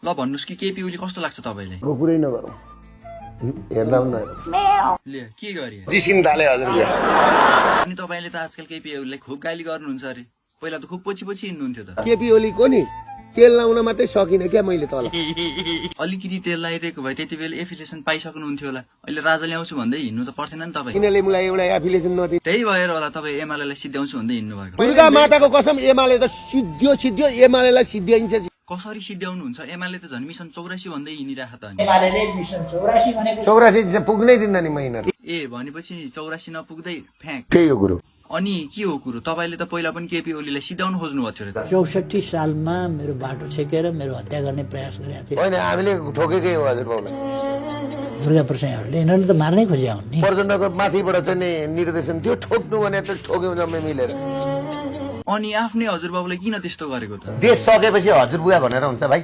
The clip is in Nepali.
ल भन्नुस् कि केपी ओली कस्तो लाग्छ तपाईलाई? कुरै नगरौँ हेर्दा न ले के गरे जिसिन थाले हजुर बिहा अनि तपाईले त आजकल केपी ओलीलाई खुब गाली गर्नुहुन्छ अरे। पहिला त खुब पछि पछि हिँड्नुहुन्थ्यो त। केपी ओली को नि तेल लाउन मात्रै सकिन क्या मैले तल अलिकति तेल लगाइदिएको भए त्यति बेला एफिलिएसन पाइसक्नुहुन्थ्यो होला। अहिले राजा ल्याउँछु भन्दै हिँड्नु त पर्थेन नि तपाईँ। किनले मलाई एउटा एफिलिएसन नदिए त्यही भएर होला तपाईँ एमालेलाई सिद्ध्याउँछु भन्दै हिँड्नु भएको। दुर्गा माताको कसम एमाले त सिद्धियो एमालेलाई सिद्धिन्छ कसरी सिद्ध्याउनुहुन्छ? एमाले त झन् मिसन 84 भन्दै हिँडिराख त अनि। एमालेले मिसन 84 भनेको 84 पुग्नै दिन्न नि महिनाहरू ए भनेपछि 84 नपुग्दै फ्याँक। त्यही हो कुरो अनि के हो कुरो? तपाईले त पहिला पनि केपी ओलीलाई सिद्ध्याउनु खोज्नु भएको थियो त। 64 सालमा मेरो बाटो छेकेर मेरो हत्या गर्ने प्रयास गरेका थिए होइन हामीले ठोकेकै हो हजुर बाउलाई दुर्गा प्रसादहरूले। यिनीहरूले त मार्नै खोज्या हुन् नि। प्रचण्डको माथिबाट चाहिँ नि निर्देशन थियो ठोक्नु भने त ठोक्यौँ जम्मै मिलेर अनि आफ्नै हजुरबाबुले किन त्यस्तो गरेको त? देश सकेपछि हजुर बुवा भनेर हुन्छ भाइ